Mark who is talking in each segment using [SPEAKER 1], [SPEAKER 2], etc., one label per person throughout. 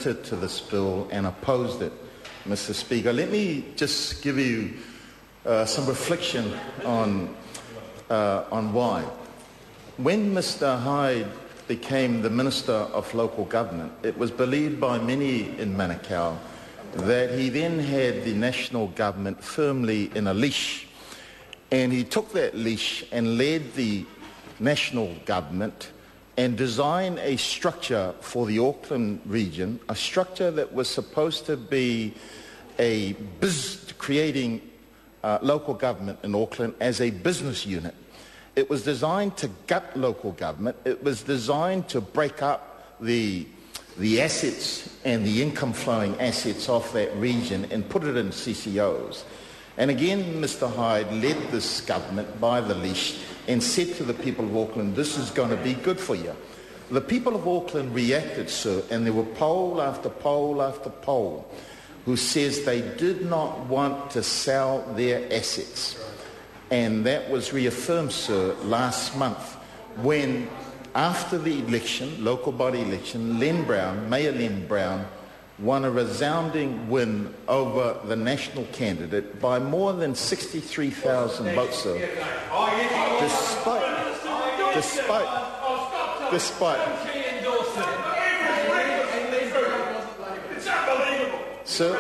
[SPEAKER 1] committed to this bill and opposed it, Mr. Speaker. Let me just give you some reflection on why. When Mr. Hyde became the Minister of Local Government, it was believed by many in Manukau that he then had the national government firmly in a leash. And he took that leash and led the national government and designed a structure for the Auckland region, a structure that was supposed to be creating local government in Auckland as a business unit. It was designed to gut local government. It was designed to break up the assets and the income-flowing assets of that region and put it in CCOs. And again, Mr. Hyde led this government by the leash and said to the people of Auckland, this is going to be good for you. The people of Auckland reacted, sir, and there were poll after poll after poll who says they did not want to sell their assets. And that was reaffirmed, sir, last month when, after the election, local body election, Mayor Len Brown, won a resounding win over the national candidate by more than 63,000 votes, sir. Despite. Sir,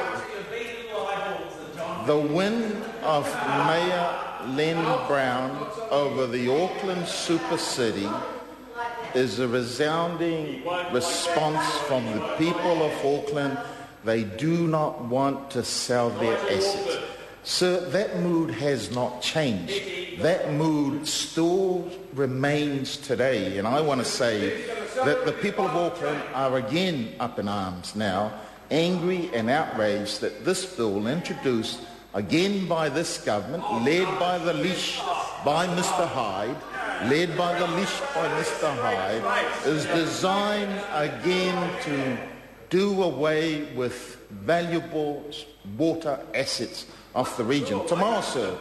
[SPEAKER 1] the win of Mayor Len Brown over the Auckland super city is a resounding response from the people of Auckland. They do not want to sell their assets. Sir, that mood has not changed. That mood still remains today. And I want to say that the people of Auckland are again up in arms now, angry and outraged that this bill introduced again by this government, led by the leash by Mr. Hyde, is designed again to do away with valuable water assets of the region. Tomorrow, sir,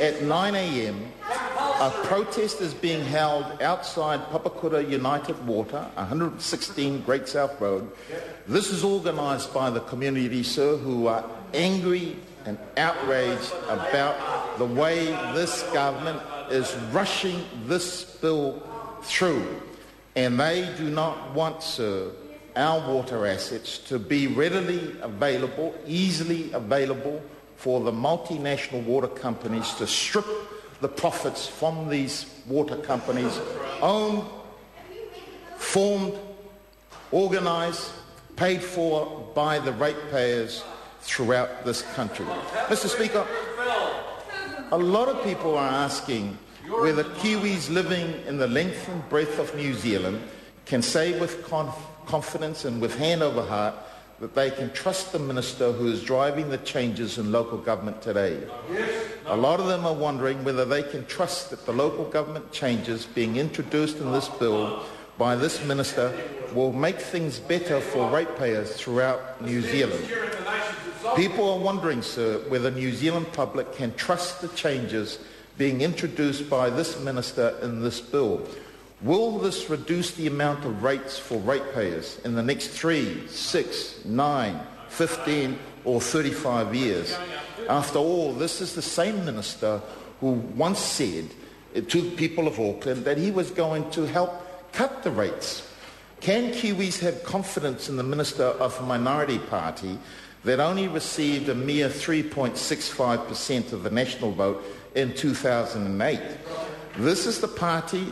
[SPEAKER 1] at 9 a.m, a protest is being held outside Papakura United Water, 116 Great South Road. This is organised by the community, sir, who are angry and outraged about the way this government is rushing this bill through. And they do not want, sir, our water assets to be readily available, easily available for the multinational water companies to strip the profits from these water companies, owned, formed, organised, paid for by the ratepayers throughout this country. Mr. Speaker, a lot of people are asking whether Kiwis living in the length and breadth of New Zealand can say with confidence and with hand over heart that they can trust the minister who is driving the changes in local government today. A lot of them are wondering whether they can trust that the local government changes being introduced in this bill by this minister will make things better for ratepayers throughout New Zealand. People are wondering, sir, whether New Zealand public can trust the changes being introduced by this minister in this bill. Will this reduce the amount of rates for ratepayers in the next 3, 6, 9, 15 or 35 years? After all, this is the same minister who once said to people of Auckland that he was going to help cut the rates. Can Kiwis have confidence in the minister of a minority party that only received a mere 3.65% of the national vote in 2008? This is the party,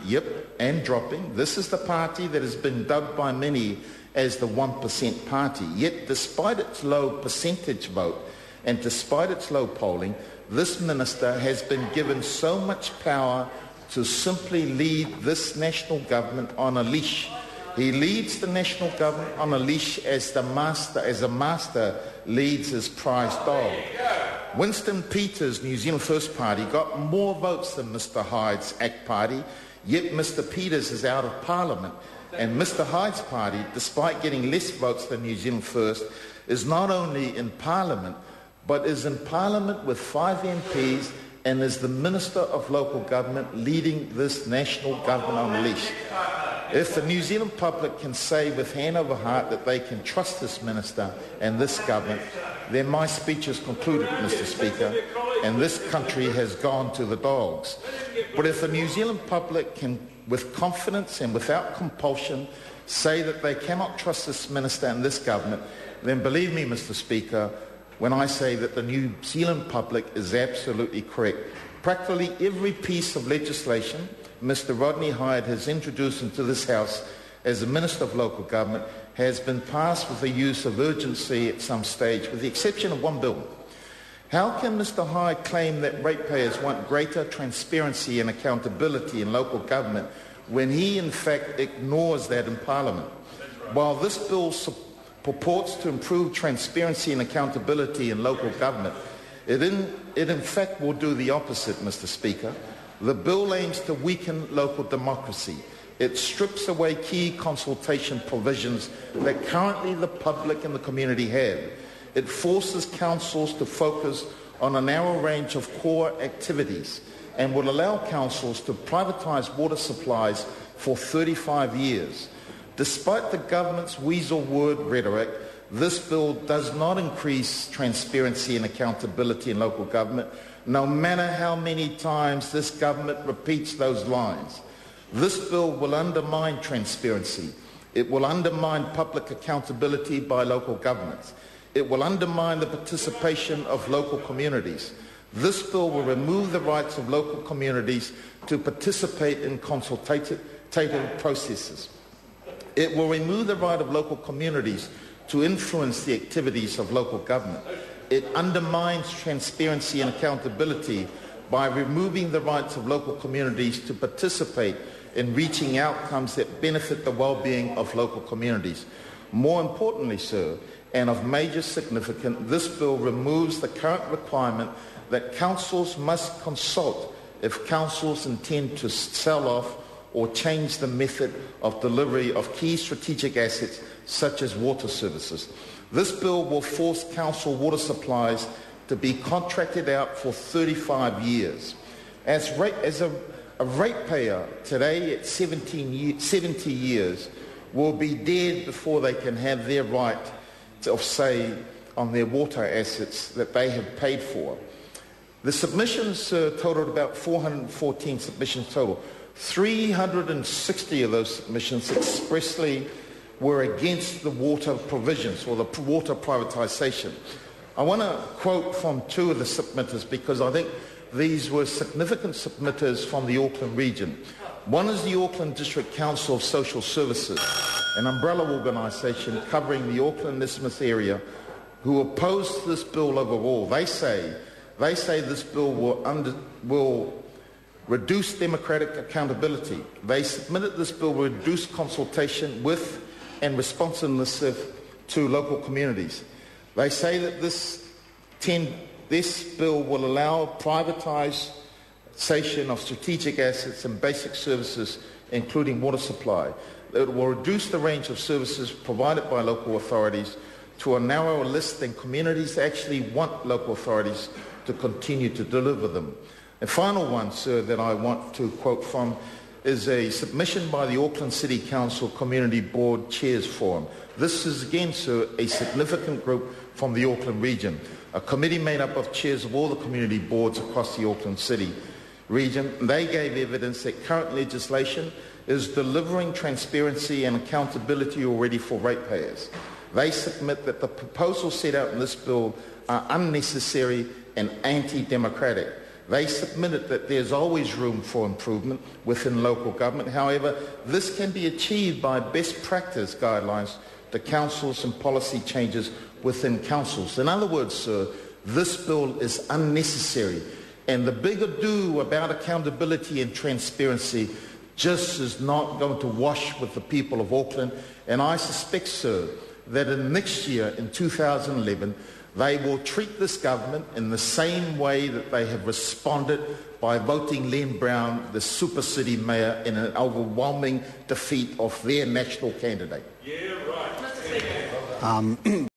[SPEAKER 1] and dropping, this is the party that has been dubbed by many as the 1% party. Yet despite its low percentage vote and despite its low polling, this minister has been given so much power to simply lead this national government on a leash. He leads the national government on a leash as a master leads his prized dog. Winston Peters' New Zealand First Party got more votes than Mr. Hyde's ACT Party, yet Mr. Peters is out of Parliament. And Mr. Hyde's party, despite getting less votes than New Zealand First, is not only in Parliament, but is in Parliament with 5 MPs and is the Minister of Local Government leading this national government on a leash. If the New Zealand public can say with hand over heart that they can trust this minister and this government, then my speech is concluded, Mr. Speaker, and this country has gone to the dogs. But if the New Zealand public can, with confidence and without compulsion, say that they cannot trust this minister and this government, then believe me, Mr. Speaker, when I say that the New Zealand public is absolutely correct. Practically every piece of legislation Mr. Rodney Hyde has introduced into this House as the Minister of Local Government has been passed with the use of urgency at some stage, with the exception of one bill. How can Mr. Hyde claim that ratepayers want greater transparency and accountability in local government when he in fact ignores that in Parliament? While this bill purports to improve transparency and accountability in local government, it in fact will do the opposite, Mr. Speaker. The bill aims to weaken local democracy. It strips away key consultation provisions that currently the public and the community have. It forces councils to focus on a narrow range of core activities and will allow councils to privatise water supplies for 35 years. Despite the government's weasel word rhetoric, this bill does not increase transparency and accountability in local government, no matter how many times this government repeats those lines. This bill will undermine transparency. It will undermine public accountability by local governments. It will undermine the participation of local communities. This bill will remove the rights of local communities to participate in consultative processes. It will remove the right of local communities to influence the activities of local government. It undermines transparency and accountability by removing the rights of local communities to participate in reaching outcomes that benefit the well-being of local communities. More importantly, sir, and of major significance, this bill removes the current requirement that councils must consult if councils intend to sell off or change the method of delivery of key strategic assets such as water services. This bill will force council water supplies to be contracted out for 35 years. As a ratepayer today at 70 years will be dead before they can have their right of say on their water assets that they have paid for. The submissions totaled about 414 submissions total. 360 of those submissions expressly were against the water provisions or the water privatisation. I want to quote from two of the submitters because I think these were significant submitters from the Auckland region. One is the Auckland District Council of Social Services, an umbrella organisation covering the Auckland Isthmus area, who opposed this bill overall. They say this bill will reduce democratic accountability. They submitted this bill will reduce consultation with and responsiveness to local communities. They say that this bill will allow privatisation of strategic assets and basic services, including water supply. It will reduce the range of services provided by local authorities to a narrower list than communities actually want local authorities to continue to deliver them. The final one, sir, that I want to quote from is a submission by the Auckland City Council Community Board Chairs Forum. This is again, sir, a significant group from the Auckland region, a committee made up of chairs of all the community boards across the Auckland City region. They gave evidence that current legislation is delivering transparency and accountability already for ratepayers. They submit that the proposals set out in this bill are unnecessary and anti-democratic. They submitted that there's always room for improvement within local government. However, this can be achieved by best practice guidelines to councils and policy changes within councils. In other words, sir, this bill is unnecessary. And the big ado about accountability and transparency just is not going to wash with the people of Auckland. And I suspect, sir, that in next year, in 2011, they will treat this government in the same way that they have responded by voting Len Brown, the super city mayor, in an overwhelming defeat of their national candidate.
[SPEAKER 2] Yeah, right.